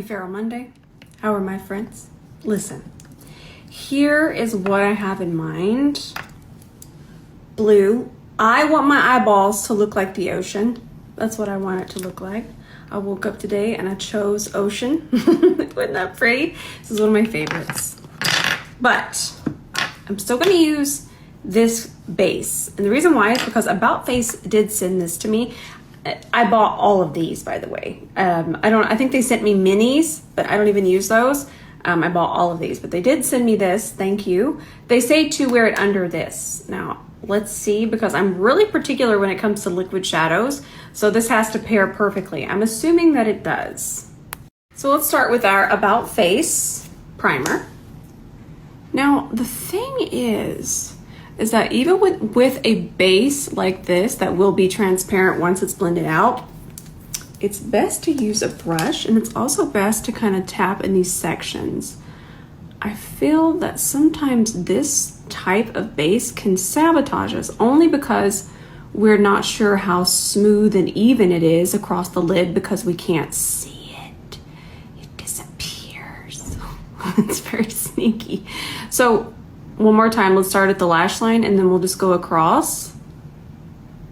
Feral Monday. How are my friends? Listen, here is what I have in mind. Blue. I want my eyeballs to look like the ocean. That's what I want it to look like. I woke up today and I chose ocean. Wasn't that pretty? This is one of my favorites. But I'm still going to use this base. And the reason why is because About Face did send this to me. I bought all of these, by the way. I think they sent me minis, but I don't even use those. I bought all of these, but they did send me this. Thank you. They say to wear it under this. Now, let's see, because I'm really particular when it comes to liquid shadows. So this has to pair perfectly. I'm assuming that it does. So let's start with our About Face primer. Now, the thing is that even with a base like this that will be transparent once it's blended out, it's best to use a brush, and it's also best to kind of tap in these sections. I feel that sometimes this type of base can sabotage us only because we're not sure how smooth and even it is across the lid because we can't see it. It disappears. It's very sneaky. So one more time, let's start at the lash line and then we'll just go across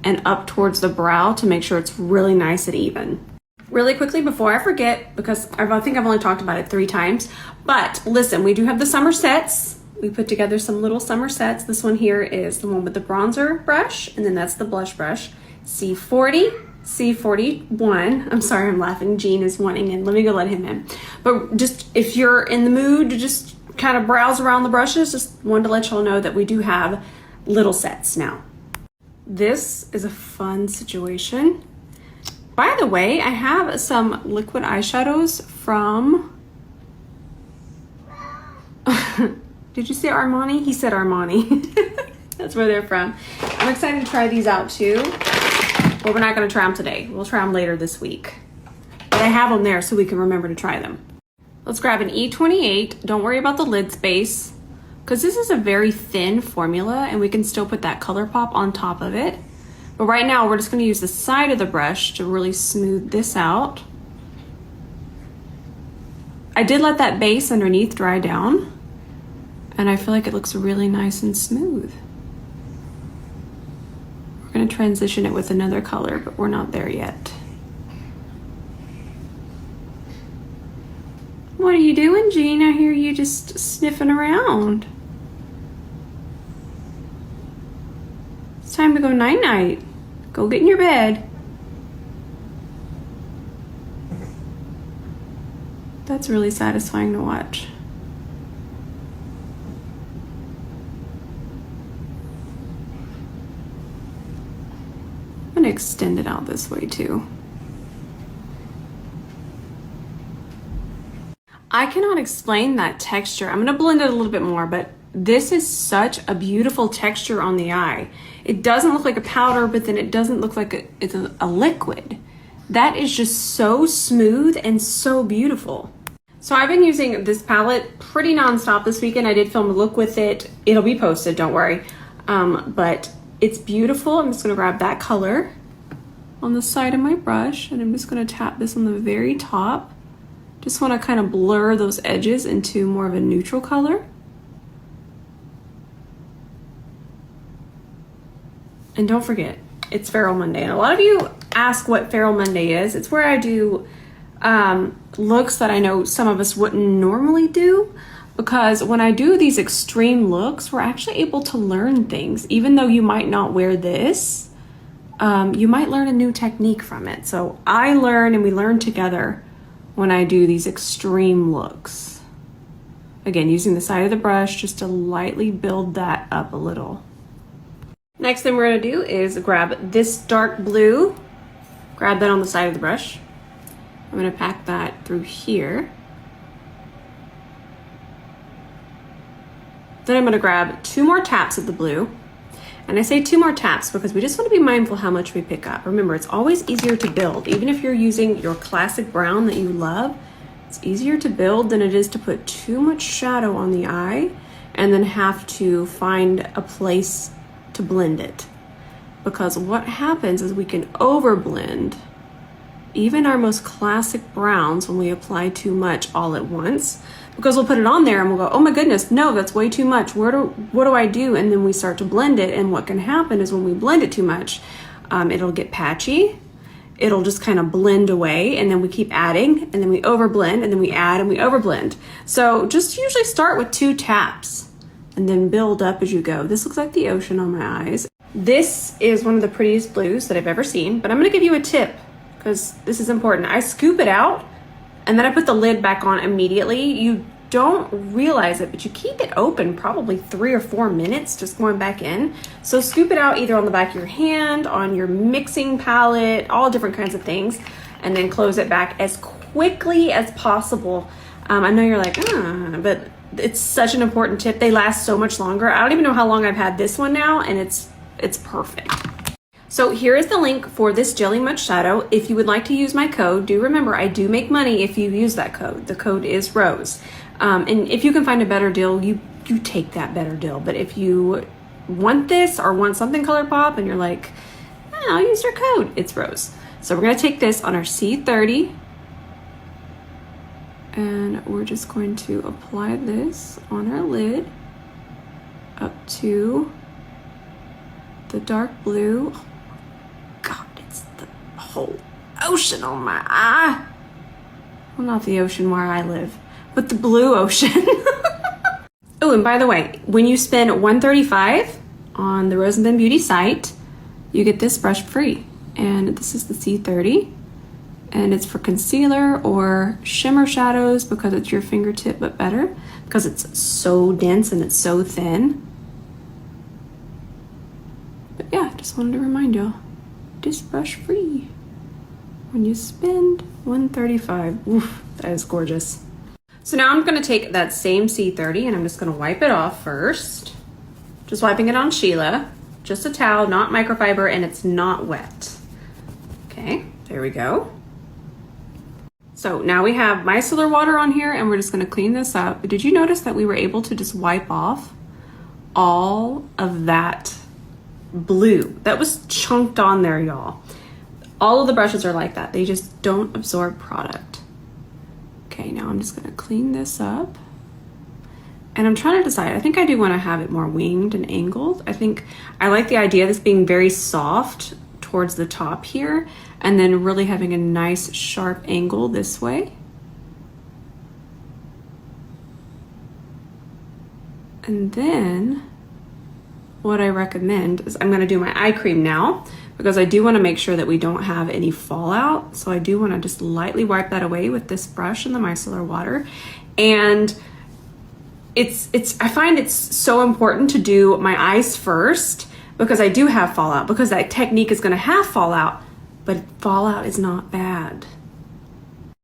and up towards the brow to make sure it's really nice and even. Really quickly before I forget, because I think I've only talked about it 3 times, but listen, we do have the summer sets. We put together some little summer sets. This one here is the one with the bronzer brush, and then that's the blush brush. C40, C41. I'm sorry, I'm laughing. Gene is wanting in. Let me go let him in. But just if you're in the mood to just kind of browse around the brushes, just wanted to let y'all know that we do have little sets now. This is a fun situation. By the way, I have some liquid eyeshadows from did you say Armani? He said Armani. That's where they're from. I'm excited to try these out too, but we're not going to try them today. We'll try them later this week, but I have them there so we can remember to try them. Let's grab an E28. Don't worry about the lid space because this is a very thin formula and we can still put that color pop on top of it. But right now we're just going to use the side of the brush to really smooth this out. I did let that base underneath dry down and I feel like it looks really nice and smooth. We're going to transition it with another color, but we're not there yet. What are you doing, Jean? I hear you just sniffing around. It's time to go night-night. Go get in your bed. That's really satisfying to watch. I'm gonna extend it out this way too. I cannot explain that texture. I'm gonna blend it a little bit more, but this is such a beautiful texture on the eye. It doesn't look like a powder, but then it doesn't look like it's a liquid. That is just so smooth and so beautiful. So I've been using this palette pretty nonstop this weekend. I did film a look with it. It'll be posted, don't worry. But it's beautiful. I'm just gonna grab that color on the side of my brush and I'm just gonna tap this on the very top. Just want to kind of blur those edges into more of a neutral color. And don't forget, it's Feral Monday. And a lot of you ask what Feral Monday is. It's where I do looks that I know some of us wouldn't normally do. Because when I do these extreme looks, we're actually able to learn things. Even though you might not wear this, you might learn a new technique from it. So I learn and we learn together when I do these extreme looks. Again, using the side of the brush just to lightly build that up a little. Next thing we're gonna do is grab this dark blue, grab that on the side of the brush. I'm gonna pack that through here. Then I'm gonna grab 2 more taps of the blue. And I say 2 more taps because we just want to be mindful how much we pick up. Remember, it's always easier to build. Even if you're using your classic brown that you love, it's easier to build than it is to put too much shadow on the eye and then have to find a place to blend it. Because what happens is we can overblend even our most classic browns when we apply too much all at once, because we'll put it on there and we'll go, oh my goodness, no, that's way too much. What do I do? And then we start to blend it. And what can happen is when we blend it too much, it'll get patchy. It'll just kind of blend away, and then we keep adding, and then we overblend, and then we add and we overblend. So just usually start with 2 taps and then build up as you go. This looks like the ocean on my eyes. This is one of the prettiest blues that I've ever seen, but I'm gonna give you a tip because this is important. I scoop it out and then I put the lid back on immediately. You don't realize it, but you keep it open probably 3 or 4 minutes just going back in. So scoop it out either on the back of your hand, on your mixing palette, all different kinds of things, and then close it back as quickly as possible. I know you're like, but it's such an important tip. They last so much longer. I don't even know how long I've had this one now, and it's perfect. So here is the link for this Jelly Much Shadow. If you would like to use my code, do remember I do make money if you use that code. The code is ROSE. And if you can find a better deal, you take that better deal. But if you want this or want something ColourPop and you're like, I'll use your code, it's ROSE. So we're gonna take this on our C30 and we're just going to apply this on our lid up to the dark blue. Oh God, it's the whole ocean on my eye. Well, not the ocean where I live, but the blue ocean. Oh, and by the way, when you spend $135 on the Rose & Ben Beauty site, you get this brush free. And this is the C30. And it's for concealer or shimmer shadows because it's your fingertip, but better because it's so dense and it's so thin. But yeah, just wanted to remind y'all, this brush free when you spend $135. Oof, that is gorgeous. So now I'm gonna take that same C30 and I'm just gonna wipe it off first. Just wiping it on Sheila. Just a towel, not microfiber, and it's not wet. Okay, there we go. So now we have micellar water on here and we're just gonna clean this up. But did you notice that we were able to just wipe off all of that blue? That was chunked on there, y'all. All of the brushes are like that. They just don't absorb product. Okay, now I'm just gonna clean this up. And I'm trying to decide, I think I do wanna have it more winged and angled. I think I like the idea of this being very soft towards the top here, and then really having a nice sharp angle this way. And then what I recommend is I'm gonna do my eye cream now because I do wanna make sure that we don't have any fallout. So I do wanna just lightly wipe that away with this brush and the micellar water. And I find it's so important to do my eyes first because I do have fallout, because that technique is gonna have fallout, but fallout is not bad.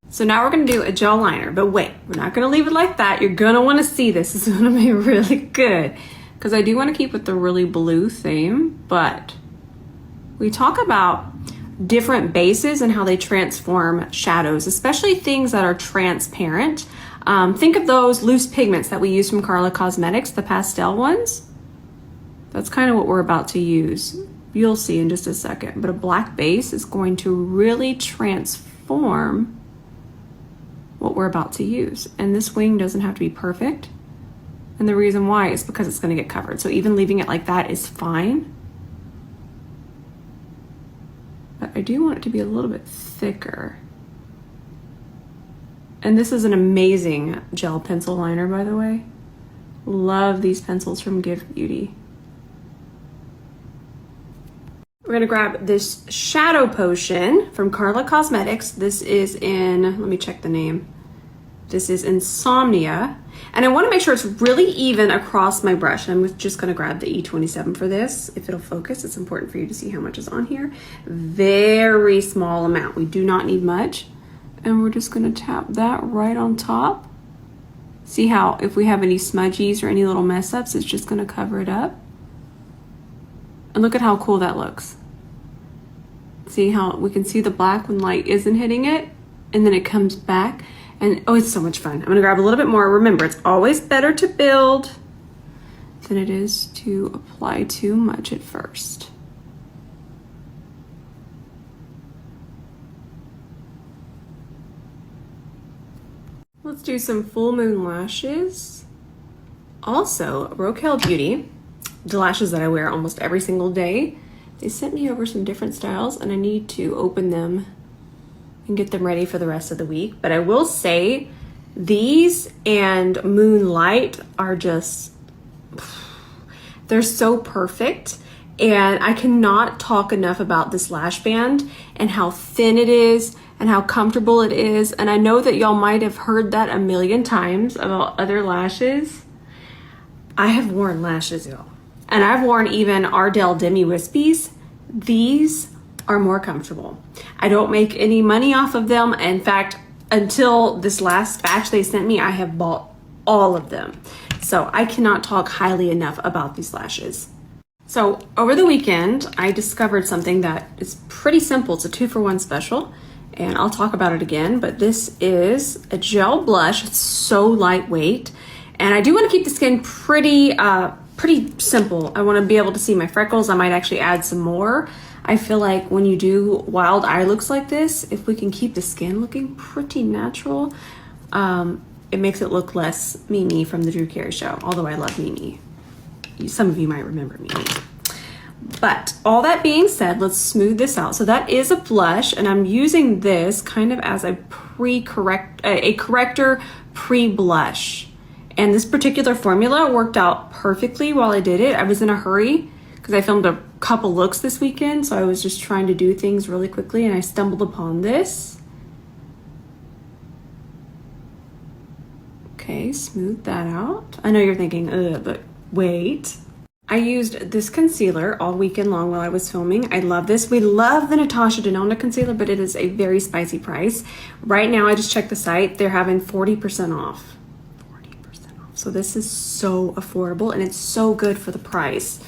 So now we're gonna do a gel liner, but wait, we're not gonna leave it like that. You're gonna wanna see this. This is gonna be really good because I do wanna keep with the really blue theme, but we talk about different bases and how they transform shadows, especially things that are transparent. Think of those loose pigments that we use from Carla Cosmetics, the pastel ones. That's kind of what we're about to use. You'll see in just a second, but a black base is going to really transform what we're about to use. And this wing doesn't have to be perfect. And the reason why is because it's gonna get covered. So even leaving it like that is fine. But I do want it to be a little bit thicker. And this is an amazing gel pencil liner, by the way. Love these pencils from Give Beauty. We're gonna grab this shadow potion from Carla Cosmetics. This is in, let me check the name. This is Insomnia. And I wanna make sure it's really even across my brush. I'm just gonna grab the E27 for this. If it'll focus, it's important for you to see how much is on here. Very small amount, we do not need much. And we're just gonna tap that right on top. See how if we have any smudgies or any little mess ups, it's just gonna cover it up. And look at how cool that looks. See how we can see the black when light isn't hitting it, and then it comes back. And oh, it's so much fun. I'm gonna grab a little bit more. Remember, it's always better to build than it is to apply too much at first. Let's do some full moon lashes. Also, Roquel Beauty, the lashes that I wear almost every single day, they sent me over some different styles and I need to open them and get them ready for the rest of the week. But I will say these and Moonlight are just, they're so perfect. And I cannot talk enough about this lash band and how thin it is and how comfortable it is. And I know that y'all might have heard that a million times about other lashes. I have worn lashes, y'all. And I've worn even Ardell Demi Wispies. These are more comfortable. I don't make any money off of them. In fact, until this last batch they sent me, I have bought all of them. So I cannot talk highly enough about these lashes. So over the weekend, I discovered something that is pretty simple. It's a 2-for-1 special, and I'll talk about it again, but this is a gel blush. It's so lightweight, and I do want to keep the skin pretty simple. I want to be able to see my freckles. I might actually add some more. I feel like when you do wild eye looks like this, if we can keep the skin looking pretty natural, it makes it look less Mimi from the Drew Carey Show, although I love Mimi. Some of you might remember me. But all that being said, let's smooth this out. So that is a blush, and I'm using this kind of as a corrector pre-blush. And this particular formula worked out perfectly while I did it. I was in a hurry because I filmed a couple looks this weekend, so I was just trying to do things really quickly, and I stumbled upon this. Okay, smooth that out. I know you're thinking, ugh, but wait. I used this concealer all weekend long while I was filming. I love this. We love the Natasha Denona concealer, but it is a very spicy price. Right now, I just checked the site. They're having 40% off. 40% off. So this is so affordable, and it's so good for the price.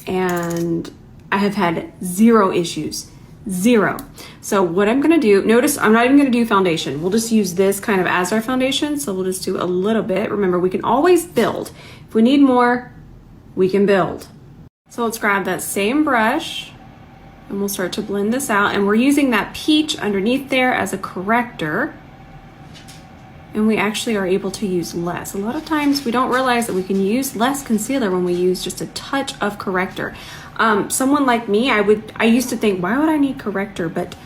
And I have had zero issues. Zero. So what I'm gonna do, notice I'm not even gonna do foundation. We'll just use this kind of as our foundation. So we'll just do a little bit. Remember, we can always build. If we need more, we can build. So let's grab that same brush and we'll start to blend this out. And we're using that peach underneath there as a corrector. And we actually are able to use less. A lot of times we don't realize that we can use less concealer when we use just a touch of corrector. Someone like me, I used to think, why would I need corrector? But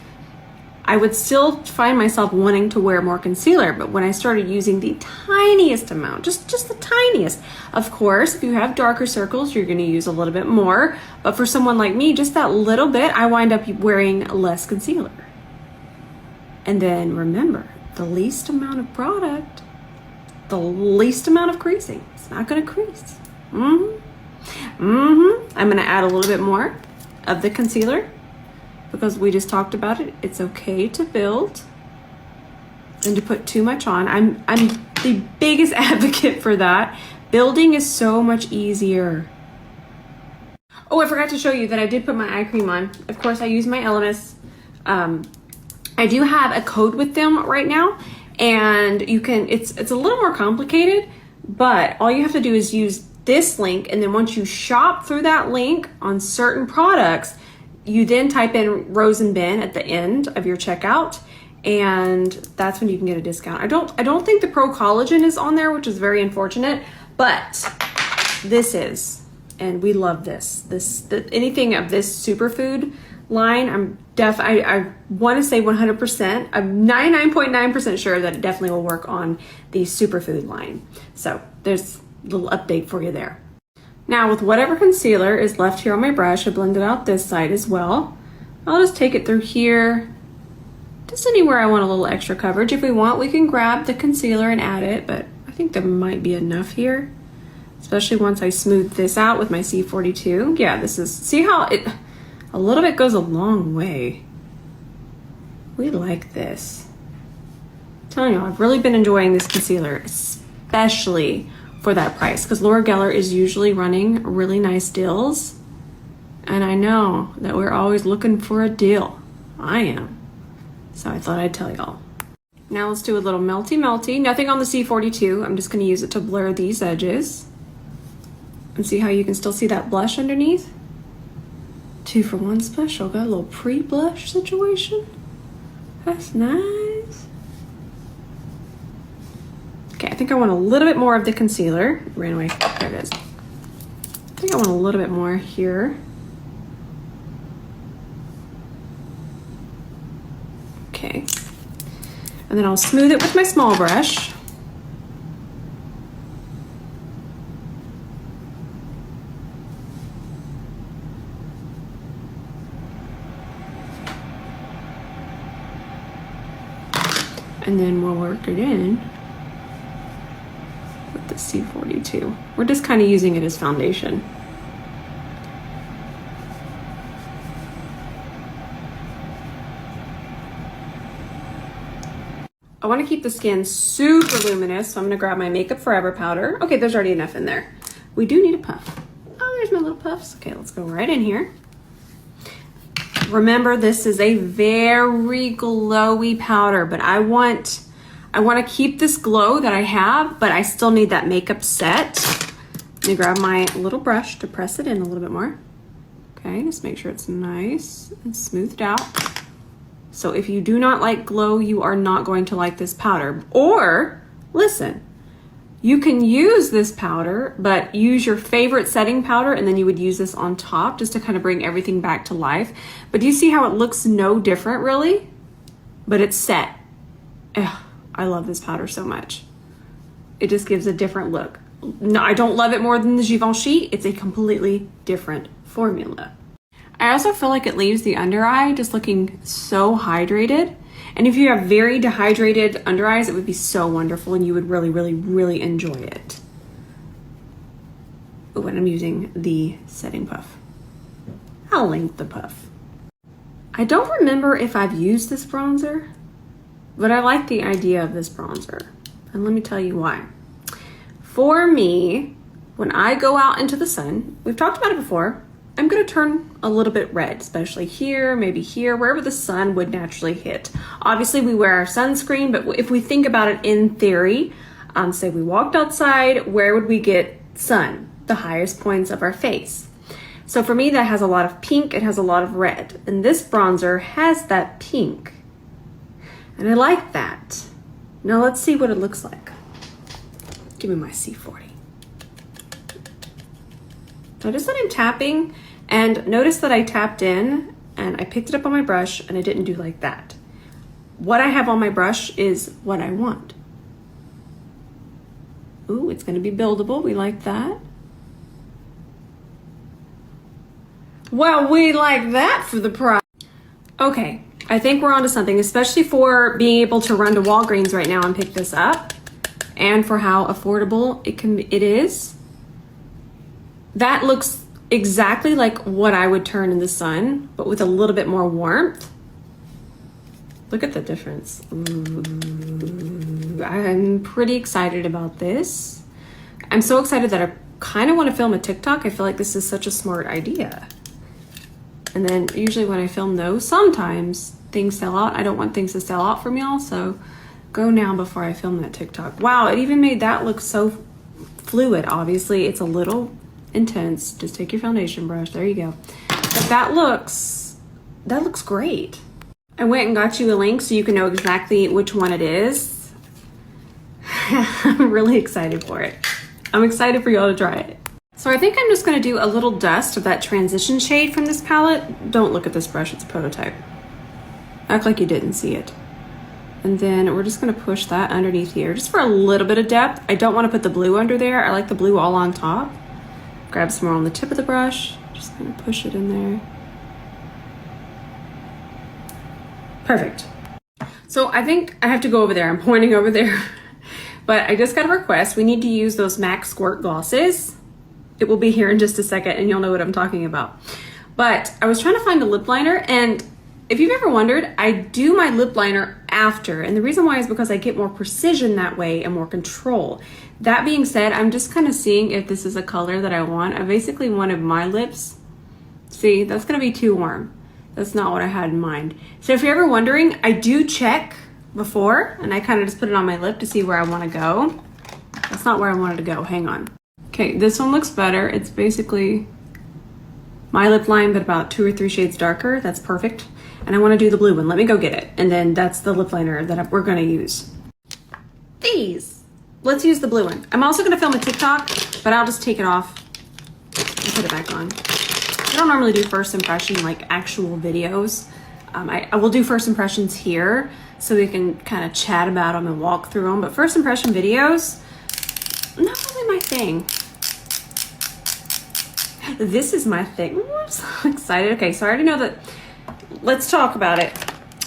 I would still find myself wanting to wear more concealer. But when I started using the tiniest amount, just the tiniest, of course, if you have darker circles, you're gonna use a little bit more. But for someone like me, just that little bit, I wind up wearing less concealer. And then remember, the least amount of product, the least amount of creasing. It's not gonna crease. I'm gonna add a little bit more of the concealer because we just talked about it. It's okay to build and to put too much on. I'm the biggest advocate for that. Building is so much easier. Oh, I forgot to show you that I did put my eye cream on. Of course, I use my Elemis. I do have a code with them right now, and you can, it's a little more complicated, but all you have to do is use this link, and then once you shop through that link on certain products, you then type in Rose and Ben at the end of your checkout, and that's when you can get a discount. I don't think the Pro Collagen is on there, which is very unfortunate, but this is, and we love this. Anything of this superfood line, I want to say 100%. I'm 99.9% sure that it definitely will work on the superfood line. So there's a little update for you there. Now with whatever concealer is left here on my brush, I blended out this side as well. I'll just take it through here, just anywhere I want a little extra coverage. If we want, we can grab the concealer and add it, but I think there might be enough here, especially once I smooth this out with my C42. Yeah, this is, see how it, a little bit goes a long way. We like this. I'm telling you, I've really been enjoying this concealer, especially for that price, because Laura Geller is usually running really nice deals, and I know that we're always looking for a deal. I am. So I thought I'd tell y'all. Now let's do a little melty. Nothing on the C42. I'm just going to use it to blur these edges. And see how you can still see that blush underneath? 2-for-1 special. Got a little pre-blush situation. That's nice. Okay, I think I want a little bit more of the concealer. It ran away. There it is. I think I want a little bit more here. Okay. And then I'll smooth it with my small brush. And then we'll work it in with the C42. We're just kind of using it as foundation. I want to keep the skin super luminous, so I'm going to grab my Makeup Forever powder. Okay, there's already enough in there. We do need a puff. Oh, there's my little puffs. Okay, let's go right in here. Remember, this is a very glowy powder, but I want to keep this glow that I have, but I still need that makeup set. Let me grab my little brush to press it in a little bit more. Okay, just make sure it's nice and smoothed out. So if you do not like glow, you are not going to like this powder. Or, listen, you can use this powder, but use your favorite setting powder, and then you would use this on top just to kind of bring everything back to life. But do you see how it looks no different, really? But it's set. Ugh, I love this powder so much. It just gives a different look. No, I don't love it more than the Givenchy. It's a completely different formula. I also feel like it leaves the under eye just looking so hydrated. And if you have very dehydrated under eyes, it would be so wonderful and you would really, really, really enjoy it. Oh, and I'm using the setting puff. I'll link the puff. I don't remember if I've used this bronzer, but I like the idea of this bronzer. And let me tell you why. For me, when I go out into the sun, we've talked about it before, I'm gonna turn a little bit red, especially here, maybe here, wherever the sun would naturally hit. Obviously we wear our sunscreen, but if we think about it in theory, say we walked outside, where would we get sun? The highest points of our face. So for me, that has a lot of pink, it has a lot of red. And this bronzer has that pink. And I like that. Now let's see what it looks like. Give me my C40. So I just started tapping, and notice that I tapped in and I picked it up on my brush and I didn't do like that. What I have on my brush is what I want. Ooh, it's gonna be buildable, we like that. Well, we like that for the price. Okay, I think we're onto something, especially for being able to run to Walgreens right now and pick this up, and for how affordable it is. That looks exactly like what I would turn in the sun, but with a little bit more warmth. Look at the difference. Ooh, I'm pretty excited about this. I'm so excited that I kind of want to film a TikTok. I feel like this is such a smart idea. And then usually when I film those, sometimes things sell out. I don't want things to sell out from y'all, so go now before I film that TikTok. Wow, it even made that look so fluid. Obviously, it's a little intense. Just take your foundation brush, there you go. But that looks great. I went and got you a link so you can know exactly which one it is. I'm really excited for it. I'm excited for y'all to try it. So I think I'm just gonna do a little dust of that transition shade from this palette. Don't look at this brush, it's a prototype. Act like you didn't see it. And then we're just gonna push that underneath here, just for a little bit of depth. I don't wanna put the blue under there. I like the blue all on top. Grab some more on the tip of the brush. Just gonna push it in there. Perfect. So I think I have to go over there. I'm pointing over there. But I just got a request. We need to use those MAC Squirt glosses. It will be here in just a second and you'll know what I'm talking about. But I was trying to find a lip liner, and if you've ever wondered, I do my lip liner after. And the reason why is because I get more precision that way and more control. That being said, I'm just kind of seeing if this is a color that I want. I basically wanted my lips. See, that's gonna be too warm. That's not what I had in mind. So if you're ever wondering, I do check before, and I kind of just put it on my lip to see where I wanna go. That's not where I wanted to go, hang on. Okay, this one looks better. It's basically my lip line, but about 2 or 3 shades darker. That's perfect. And I wanna do the blue one. Let me go get it. And then that's the lip liner that we're gonna use. These. let's use the blue one. I'm also gonna film a TikTok, but I'll just take it off and put it back on. I don't normally do first impression, like actual videos. I will do first impressions here so we can kind of chat about them and walk through them. But first impression videos, not really my thing. This is my thing. Ooh, I'm so excited. Okay, so I already know that. Let's talk about it.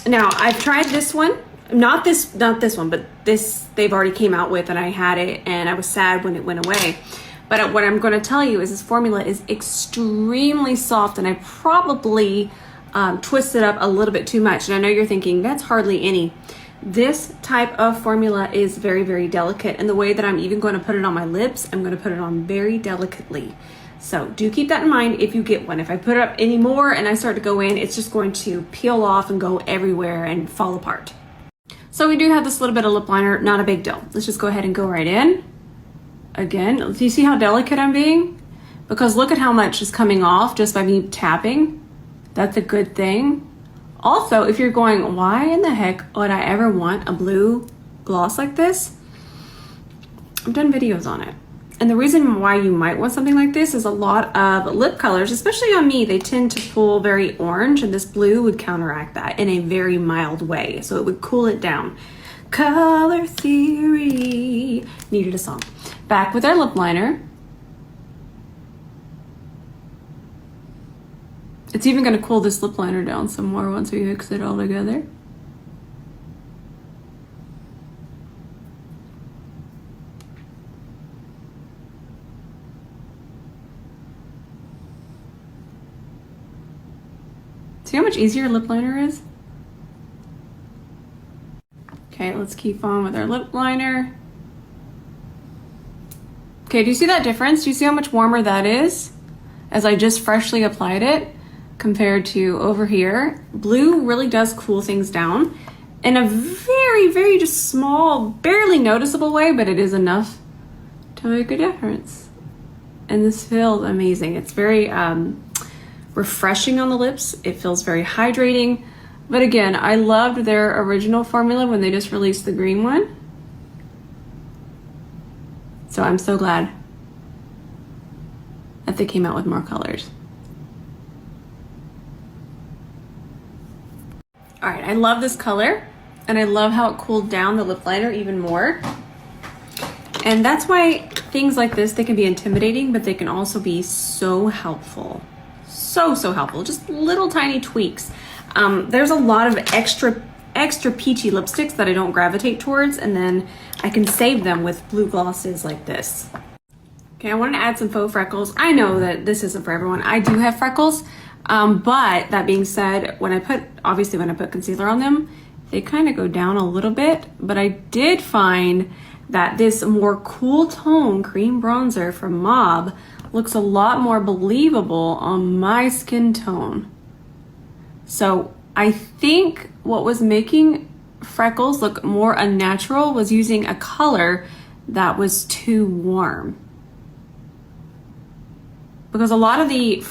Now, I've tried this one. Not this one, but this they've already came out with, and I had it, and I was sad when it went away. But what I'm going to tell you is this formula is extremely soft, and I probably twisted up a little bit too much. And I know you're thinking, that's hardly any. This type of formula is very, very delicate. And the way that I'm even going to put it on my lips, I'm going to put it on very delicately. So do keep that in mind if you get one. If I put it up any more and I start to go in, it's just going to peel off and go everywhere and fall apart. So we do have this little bit of lip liner, not a big deal. Let's just go ahead and go right in. Again, do you see how delicate I'm being? Because look at how much is coming off just by me tapping. That's a good thing. Also, if you're going, why in the heck would I ever want a blue gloss like this? I've done videos on it. And the reason why you might want something like this is a lot of lip colors, especially on me, they tend to pull very orange, and this blue would counteract that in a very mild way. So it would cool it down. Color theory. Needed a song. Back with our lip liner. It's even going to cool this lip liner down some more once we mix it all together. See how much easier lip liner is? Okay, let's keep on with our lip liner. Okay, do you see that difference? Do you see how much warmer that is? As I just freshly applied it compared to over here. Blue really does cool things down in a very, very just small, barely noticeable way, but it is enough to make a difference. And this feels amazing. It's very refreshing on the lips. It feels very hydrating. But again, I loved their original formula when they just released the green one. So I'm so glad that they came out with more colors. All right, I love this color, and I love how it cooled down the lip liner even more. And that's why things like this, they can be intimidating, but they can also be so helpful. So helpful, just little tiny tweaks. There's a lot of extra peachy lipsticks that I don't gravitate towards, and then I can save them with blue glosses like this. Okay, I wanted to add some faux freckles. I know that this isn't for everyone. I do have freckles, but that being said, when I put concealer on them, they kind of go down a little bit, but I did find that this more cool tone cream bronzer from Mob looks a lot more believable on my skin tone. So I think what was making freckles look more unnatural was using a color that was too warm. Because a lot of the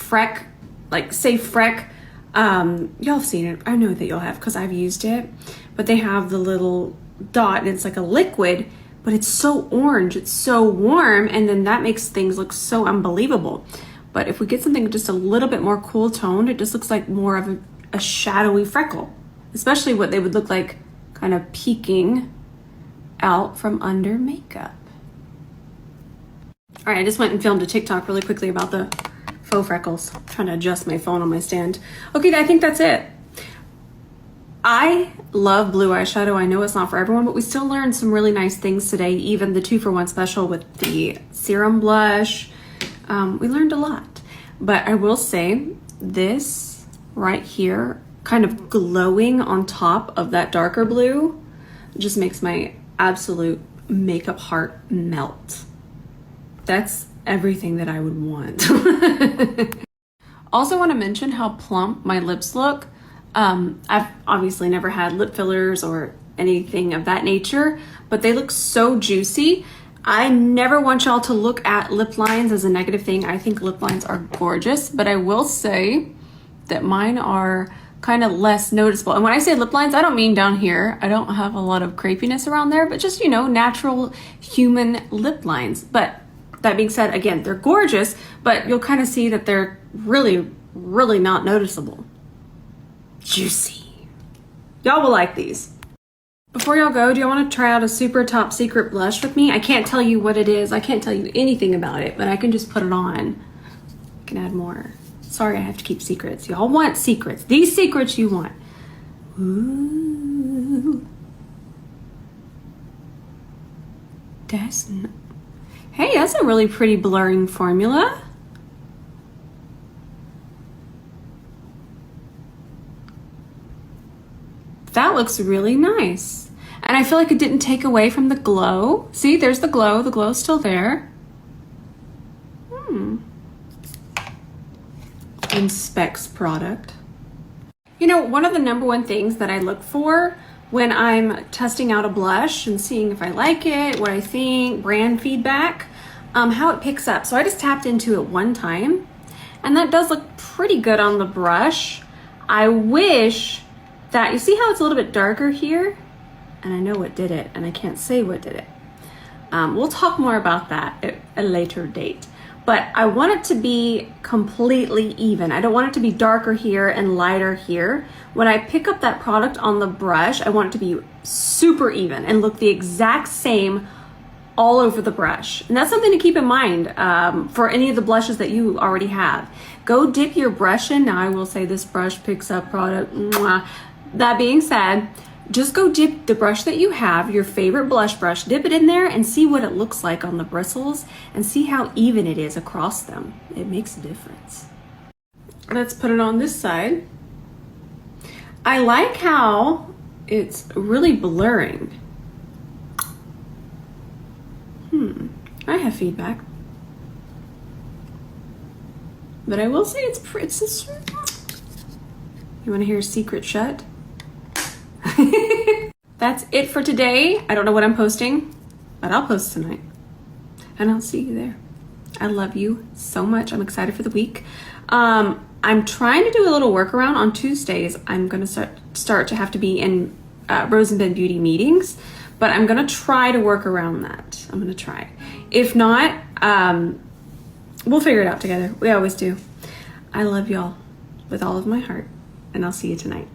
y'all have seen it. I know that y'all have because I've used it. But they have the little dot and it's like a liquid, but it's so orange, it's so warm, and then that makes things look so unbelievable. But if we get something just a little bit more cool toned, it just looks like more of a shadowy freckle, especially what they would look like kind of peeking out from under makeup. All right, I just went and filmed a TikTok really quickly about the faux freckles. I'm trying to adjust my phone on my stand. Okay, I think that's it. I love blue eyeshadow. I know it's not for everyone, but we still learned some really nice things today, even the 2-for-1 special with the serum blush. We learned a lot. But I will say this right here, kind of glowing on top of that darker blue, just makes my absolute makeup heart melt. That's everything that I would want. Also want to mention how plump my lips look. I've obviously never had lip fillers or anything of that nature, but they look so juicy. I never want y'all to look at lip lines as a negative thing. I think lip lines are gorgeous, but I will say that mine are kind of less noticeable. And when I say lip lines, I don't mean down here. I don't have a lot of crepiness around there, but just, you know, natural human lip lines. But that being said, again, they're gorgeous, but you'll kind of see that they're really, really not noticeable. Juicy. Y'all will like these. Before y'all go, do y'all want to try out a super top secret blush with me? I can't tell you what it is. I can't tell you anything about it, but I can just put it on. I can add more. Sorry, I have to keep secrets. Y'all want secrets. These secrets you want. Ooh. Hey, that's a really pretty blurring formula. That looks really nice. And I feel like it didn't take away from the glow. See, there's the glow. The glow's still there. Inspecs product. You know, one of the number one things that I look for when I'm testing out a blush and seeing if I like it, what I think, brand feedback, how it picks up. So I just tapped into it one time, and that does look pretty good on the brush. I wish that, you see how it's a little bit darker here? And I know what did it, and I can't say what did it. We'll talk more about that at a later date. But I want it to be completely even. I don't want it to be darker here and lighter here. When I pick up that product on the brush, I want it to be super even and look the exact same all over the brush. And that's something to keep in mind for any of the blushes that you already have. Go dip your brush in. Now I will say this brush picks up product. Mwah. That being said, just go dip the brush that you have, your favorite blush brush, dip it in there and see what it looks like on the bristles and see how even it is across them. It makes a difference. Let's put it on this side. I like how it's really blurring. I have feedback. But I will say it's you want to hear a secret shut? That's it for today. I don't know what I'm posting, but I'll post tonight. And I'll see you there. I love you so much. I'm excited for the week. I'm trying to do a little workaround on Tuesdays. I'm going to start to have to be in Rose and Ben Beauty meetings, but I'm going to try to work around that. I'm going to try. If not, we'll figure it out together. We always do. I love y'all with all of my heart, and I'll see you tonight.